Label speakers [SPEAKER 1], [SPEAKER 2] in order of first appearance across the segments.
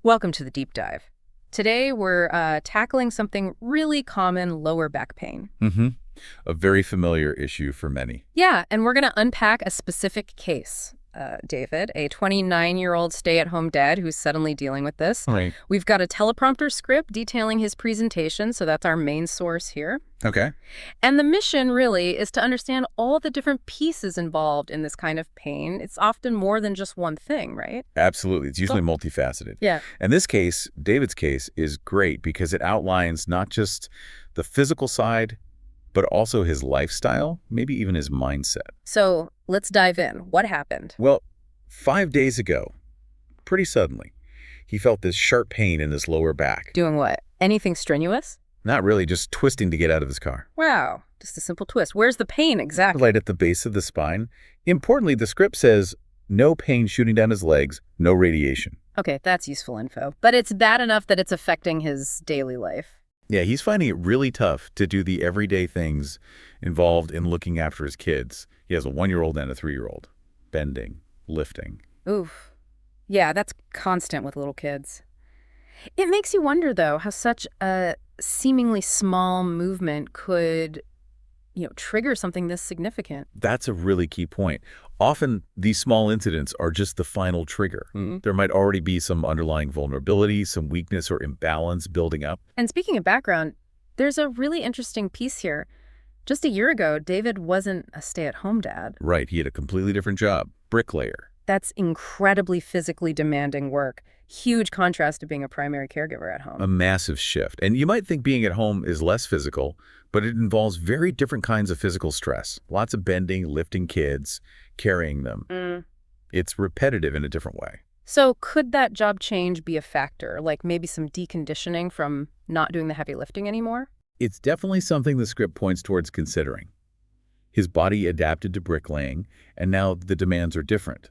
[SPEAKER 1] Welcome to the deep dive. Today we're tackling something really common, lower back pain.
[SPEAKER 2] Mm-hmm. A very familiar issue for many.
[SPEAKER 1] Yeah, and we're going to unpack a specific case. David, a 29-year-old stay-at-home dad who's suddenly dealing with this.
[SPEAKER 2] Right.
[SPEAKER 1] We've got a teleprompter script detailing his presentation, so that's our main source here.
[SPEAKER 2] Okay.
[SPEAKER 1] And the mission really is to understand all the different pieces involved in this kind of pain. It's often more than just one thing, right?
[SPEAKER 2] Absolutely. It's usually multifaceted.
[SPEAKER 1] Yeah.
[SPEAKER 2] And this case, David's case, is great because it outlines not just the physical side, but also his lifestyle, maybe even his mindset.
[SPEAKER 1] So let's dive in. What happened?
[SPEAKER 2] Well, 5 days ago, pretty suddenly, he felt this sharp pain in his lower back.
[SPEAKER 1] Doing what? Anything strenuous?
[SPEAKER 2] Not really, just twisting to get out of his car.
[SPEAKER 1] Wow, just a simple twist. Where's the pain exactly?
[SPEAKER 2] Right at the base of the spine. Importantly, the script says no pain shooting down his legs, no radiation.
[SPEAKER 1] Okay, that's useful info. But it's bad enough that it's affecting his daily life.
[SPEAKER 2] Yeah, he's finding it really tough to do the everyday things involved in looking after his kids. He has a 1-year-old and a 3-year-old. Bending, lifting.
[SPEAKER 1] Oof. Yeah, that's constant with little kids. It makes you wonder, though, how such a seemingly small movement could, trigger something this significant.
[SPEAKER 2] That's a really key point. Often, these small incidents are just the final trigger. There might already be some underlying vulnerability, some weakness or imbalance building up.
[SPEAKER 1] And speaking of background, there's a really interesting piece here. Just a year ago, David wasn't a stay-at-home dad.
[SPEAKER 2] Right, he had a completely different job, bricklayer.
[SPEAKER 1] That's incredibly physically demanding work. Huge contrast to being a primary caregiver at home.
[SPEAKER 2] A massive shift. And you might think being at home is less physical, but it involves very different kinds of physical stress. Lots of bending, lifting kids, carrying them. It's repetitive in a different way.
[SPEAKER 1] So could that job change be a factor, like maybe some deconditioning from not doing the heavy lifting anymore?
[SPEAKER 2] It's definitely something the script points towards considering. His body adapted to bricklaying, and now the demands are different.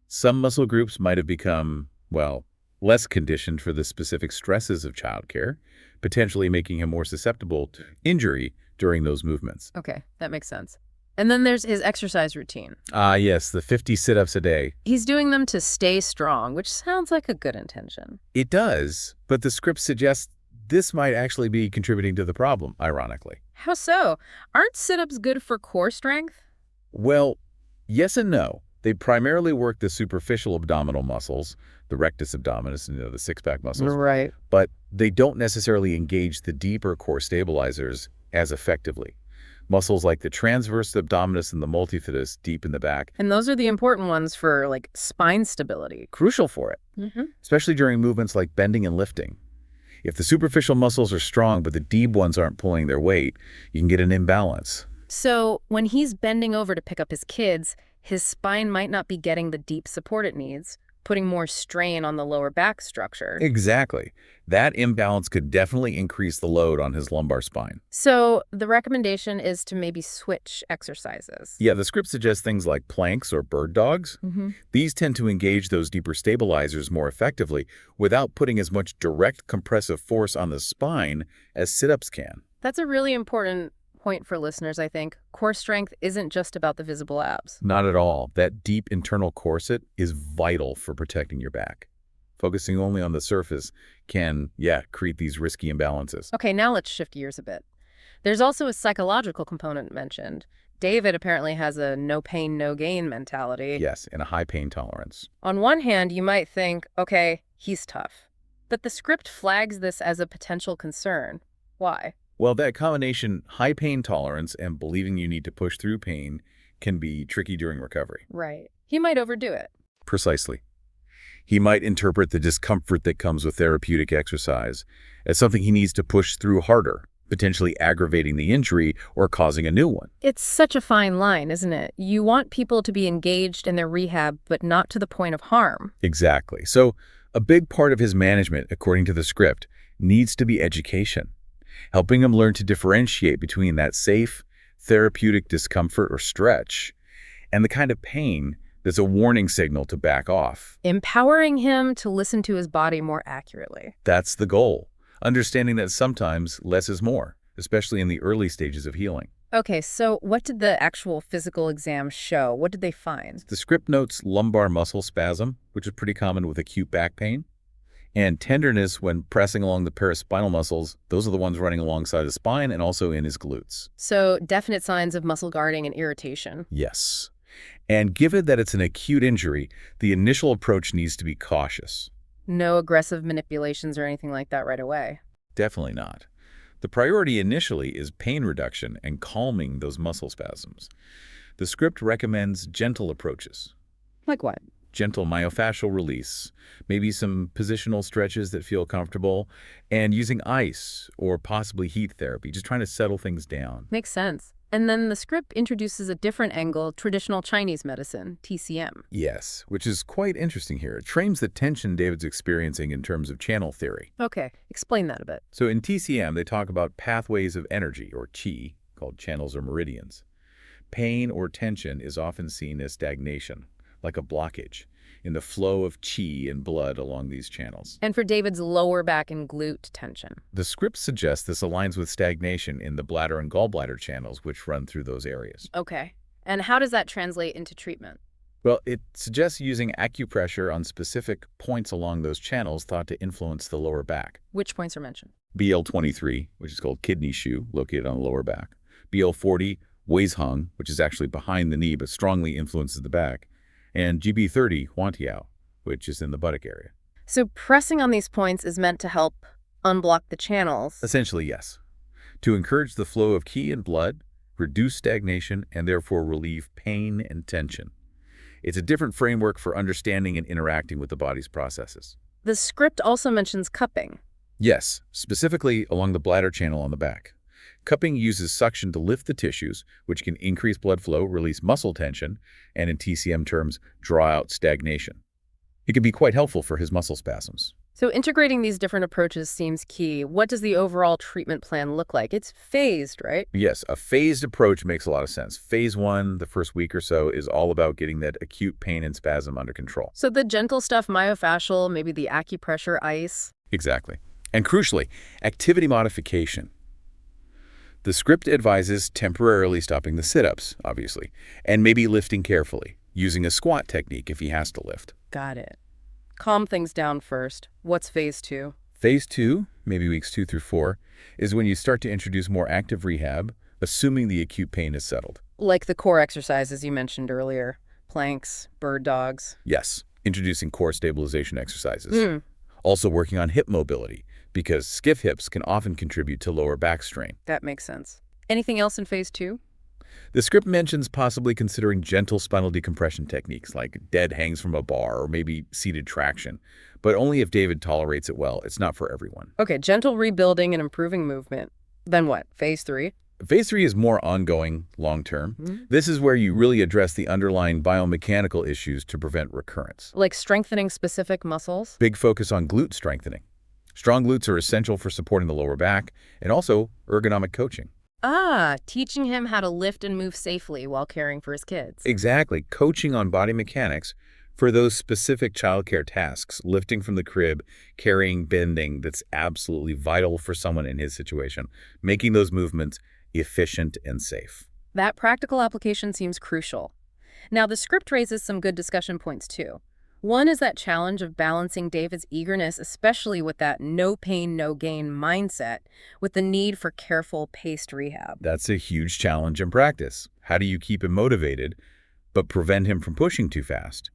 [SPEAKER 2] Some muscle groups might have become, well, less conditioned for the specific stresses of childcare, potentially making him more susceptible to injury during those movements.
[SPEAKER 1] Okay, that makes sense. And then there's his exercise routine.
[SPEAKER 2] Yes, the 50 sit-ups a day.
[SPEAKER 1] He's doing them to stay strong, which sounds like a good intention.
[SPEAKER 2] It does, but the script suggests this might actually be contributing to the problem, ironically.
[SPEAKER 1] How so? Aren't sit-ups good for core strength?
[SPEAKER 2] Well, yes and no. They primarily work the superficial abdominal muscles, the rectus abdominis, the six-pack muscles.
[SPEAKER 1] Right.
[SPEAKER 2] But they don't necessarily engage the deeper core stabilizers as effectively. Muscles like the transverse abdominis and the multifidus deep in the back.
[SPEAKER 1] And those are the important ones for, like, spine stability.
[SPEAKER 2] Crucial for it, especially during movements like bending and lifting. If the superficial muscles are strong but the deep ones aren't pulling their weight, you can get an imbalance.
[SPEAKER 1] So when he's bending over to pick up his kids, his spine might not be getting the deep support it needs, putting more strain on the lower back structure.
[SPEAKER 2] Exactly. That imbalance could definitely increase the load on his lumbar spine.
[SPEAKER 1] So the recommendation is to maybe switch exercises.
[SPEAKER 2] Yeah, the script suggests things like planks or bird dogs. These tend to engage those deeper stabilizers more effectively without putting as much direct compressive force on the spine as sit-ups can.
[SPEAKER 1] That's a really important point for listeners, I think. Core strength isn't just about the visible abs.
[SPEAKER 2] Not at all. That deep internal corset is vital for protecting your back. Focusing only on the surface can, create these risky imbalances.
[SPEAKER 1] Okay, now let's shift gears a bit. There's also a psychological component mentioned. David apparently has a no pain, no gain mentality.
[SPEAKER 2] Yes, and a high pain tolerance.
[SPEAKER 1] On one hand, you might think, okay, he's tough. But the script flags this as a potential concern. Why?
[SPEAKER 2] Well, that combination, high pain tolerance and believing you need to push through pain, can be tricky during recovery.
[SPEAKER 1] Right. He might overdo it.
[SPEAKER 2] Precisely. He might interpret the discomfort that comes with therapeutic exercise as something he needs to push through harder, potentially aggravating the injury or causing a new one.
[SPEAKER 1] It's such a fine line, isn't it? You want people to be engaged in their rehab, but not to the point of harm.
[SPEAKER 2] Exactly. So a big part of his management, according to the script, needs to be education, helping him learn to differentiate between that safe, therapeutic discomfort or stretch and the kind of pain that's a warning signal to back off.
[SPEAKER 1] Empowering him to listen to his body more accurately.
[SPEAKER 2] That's the goal, understanding that sometimes less is more, especially in the early stages of healing.
[SPEAKER 1] Okay, so what did the actual physical exam show? What did they find?
[SPEAKER 2] The script notes lumbar muscle spasm, which is pretty common with acute back pain. And tenderness when pressing along the paraspinal muscles, those are the ones running alongside the spine and also in his glutes.
[SPEAKER 1] So definite signs of muscle guarding and irritation.
[SPEAKER 2] Yes. And given that it's an acute injury, the initial approach needs to be cautious.
[SPEAKER 1] No aggressive manipulations or anything like that right away.
[SPEAKER 2] Definitely not. The priority initially is pain reduction and calming those muscle spasms. The script recommends gentle approaches.
[SPEAKER 1] Like what?
[SPEAKER 2] Gentle myofascial release, maybe some positional stretches that feel comfortable, and using ice or possibly heat therapy, just trying to settle things down.
[SPEAKER 1] Makes sense. And then the script introduces a different angle, traditional Chinese medicine, TCM.
[SPEAKER 2] Yes, which is quite interesting here. It frames the tension David's experiencing in terms of channel theory.
[SPEAKER 1] Okay, explain that a bit.
[SPEAKER 2] So in TCM, they talk about pathways of energy, or qi, called channels or meridians. Pain or tension is often seen as stagnation, like a blockage, in the flow of qi and blood along these channels.
[SPEAKER 1] And for David's lower back and glute tension.
[SPEAKER 2] The script suggests this aligns with stagnation in the bladder and gallbladder channels, which run through those areas.
[SPEAKER 1] Okay. And how does that translate into treatment?
[SPEAKER 2] Well, it suggests using acupressure on specific points along those channels thought to influence the lower back.
[SPEAKER 1] Which points are mentioned?
[SPEAKER 2] BL23, which is called kidney shu, located on the lower back. BL40, Weisheng, which is actually behind the knee but strongly influences the back. And GB30, Huantiao, which is in the buttock area.
[SPEAKER 1] So pressing on these points is meant to help unblock the channels.
[SPEAKER 2] Essentially, yes. To encourage the flow of qi and blood, reduce stagnation, and therefore relieve pain and tension. It's a different framework for understanding and interacting with the body's processes.
[SPEAKER 1] The script also mentions cupping.
[SPEAKER 2] Yes, specifically along the bladder channel on the back. Cupping uses suction to lift the tissues, which can increase blood flow, release muscle tension, and in TCM terms, draw out stagnation. It can be quite helpful for his muscle spasms.
[SPEAKER 1] So integrating these different approaches seems key. What does the overall treatment plan look like? It's phased, right?
[SPEAKER 2] Yes, a phased approach makes a lot of sense. Phase 1, the first week or so, is all about getting that acute pain and spasm under control.
[SPEAKER 1] So the gentle stuff, myofascial, maybe the acupressure, ice.
[SPEAKER 2] Exactly. And crucially, activity modification. The script advises temporarily stopping the sit-ups, obviously, and maybe lifting carefully, using a squat technique if he has to lift.
[SPEAKER 1] Got it. Calm things down first. What's phase 2?
[SPEAKER 2] Phase 2, maybe weeks 2 through 4, is when you start to introduce more active rehab, assuming the acute pain is settled.
[SPEAKER 1] Like the core exercises you mentioned earlier. Planks, bird dogs.
[SPEAKER 2] Yes, introducing core stabilization exercises. Also working on hip mobility, because stiff hips can often contribute to lower back strain.
[SPEAKER 1] That makes sense. Anything else in phase 2?
[SPEAKER 2] The script mentions possibly considering gentle spinal decompression techniques like dead hangs from a bar or maybe seated traction, but only if David tolerates it well. It's not for everyone.
[SPEAKER 1] Okay, gentle rebuilding and improving movement. Then what? Phase 3?
[SPEAKER 2] Phase 3 is more ongoing, long-term. This is where you really address the underlying biomechanical issues to prevent recurrence.
[SPEAKER 1] Like strengthening specific muscles?
[SPEAKER 2] Big focus on glute strengthening. Strong glutes are essential for supporting the lower back and also ergonomic coaching.
[SPEAKER 1] Teaching him how to lift and move safely while caring for his kids.
[SPEAKER 2] Exactly. Coaching on body mechanics for those specific childcare tasks, lifting from the crib, carrying, bending, that's absolutely vital for someone in his situation, making those movements efficient and safe.
[SPEAKER 1] That practical application seems crucial. Now, the script raises some good discussion points, too. One is that challenge of balancing David's eagerness, especially with that no pain, no gain mindset, with the need for careful, paced rehab.
[SPEAKER 2] That's a huge challenge in practice. How do you keep him motivated, but prevent him from pushing too fast?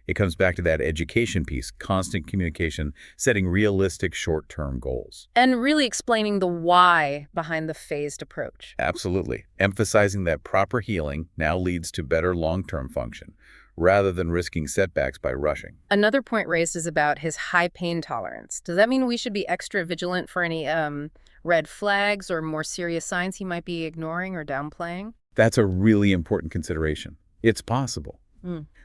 [SPEAKER 2] It comes back to that education piece, constant communication, setting realistic short-term goals.
[SPEAKER 1] And really explaining the why behind the phased approach.
[SPEAKER 2] Absolutely. Emphasizing that proper healing now leads to better long-term function, rather than risking setbacks by rushing.
[SPEAKER 1] Another point raised is about his high pain tolerance. Does that mean we should be extra vigilant for any red flags or more serious signs he might be ignoring or downplaying?
[SPEAKER 2] That's a really important consideration. It's possible.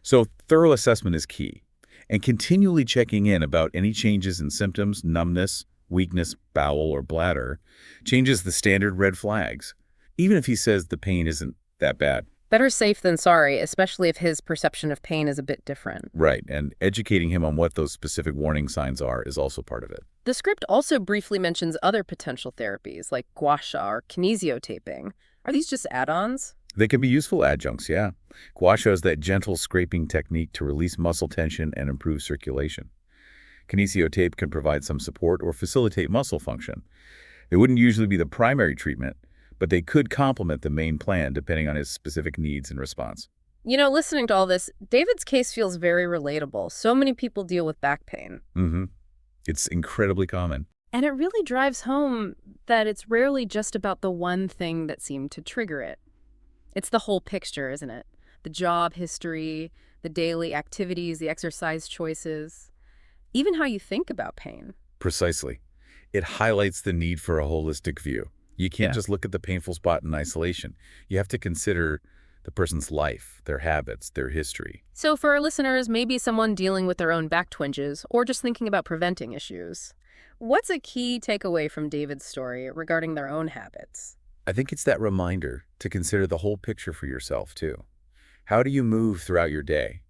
[SPEAKER 2] So thorough assessment is key, and continually checking in about any changes in symptoms, numbness, weakness, bowel, or bladder, changes the standard red flags, even if he says the pain isn't that bad.
[SPEAKER 1] Better safe than sorry, especially if his perception of pain is a bit different.
[SPEAKER 2] Right, and educating him on what those specific warning signs are is also part of it.
[SPEAKER 1] The script also briefly mentions other potential therapies like gua sha or kinesiotaping. Are these just add-ons?
[SPEAKER 2] They can be useful adjuncts, yeah. Gua sha is that gentle scraping technique to release muscle tension and improve circulation. Kinesio tape can provide some support or facilitate muscle function. They wouldn't usually be the primary treatment, but they could complement the main plan depending on his specific needs and response.
[SPEAKER 1] Listening to all this, David's case feels very relatable. So many people deal with back pain.
[SPEAKER 2] Mm-hmm. It's incredibly common.
[SPEAKER 1] And it really drives home that it's rarely just about the one thing that seemed to trigger it. It's the whole picture, isn't it? The job history, the daily activities, the exercise choices, even how you think about pain.
[SPEAKER 2] Precisely. It highlights the need for a holistic view. You can't
[SPEAKER 1] Yeah.
[SPEAKER 2] just look at the painful spot in isolation. You have to consider the person's life, their habits, their history.
[SPEAKER 1] So for our listeners, maybe someone dealing with their own back twinges or just thinking about preventing issues, what's a key takeaway from David's story regarding their own habits?
[SPEAKER 2] I think it's that reminder to consider the whole picture for yourself, too. How do you move throughout your day?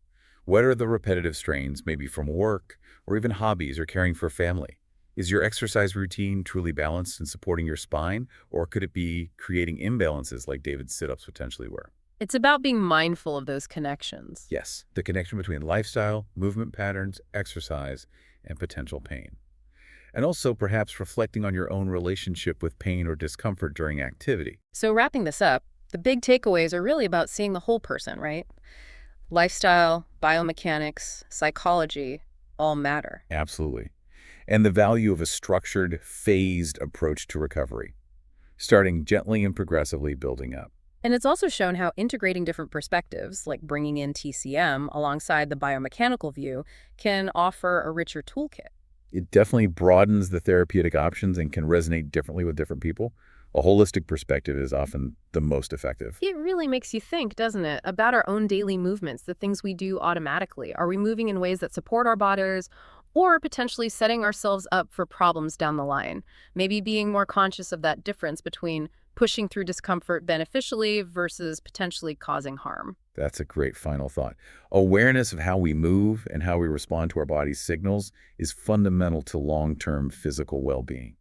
[SPEAKER 2] What are the repetitive strains, maybe from work or even hobbies or caring for family? Is your exercise routine truly balanced and supporting your spine, or could it be creating imbalances like David's sit-ups potentially were?
[SPEAKER 1] It's about being mindful of those connections.
[SPEAKER 2] Yes, the connection between lifestyle, movement patterns, exercise, and potential pain. And also perhaps reflecting on your own relationship with pain or discomfort during activity.
[SPEAKER 1] So wrapping this up, the big takeaways are really about seeing the whole person, right? Lifestyle, biomechanics, psychology, all matter.
[SPEAKER 2] Absolutely. And the value of a structured, phased approach to recovery, starting gently and progressively building up.
[SPEAKER 1] And it's also shown how integrating different perspectives, like bringing in TCM alongside the biomechanical view, can offer a richer toolkit.
[SPEAKER 2] It definitely broadens the therapeutic options and can resonate differently with different people. A holistic perspective is often the most effective.
[SPEAKER 1] It really makes you think, doesn't it, about our own daily movements, the things we do automatically. Are we moving in ways that support our bodies or potentially setting ourselves up for problems down the line? Maybe being more conscious of that difference between pushing through discomfort beneficially versus potentially causing harm.
[SPEAKER 2] That's a great final thought. Awareness of how we move and how we respond to our body's signals is fundamental to long-term physical well-being.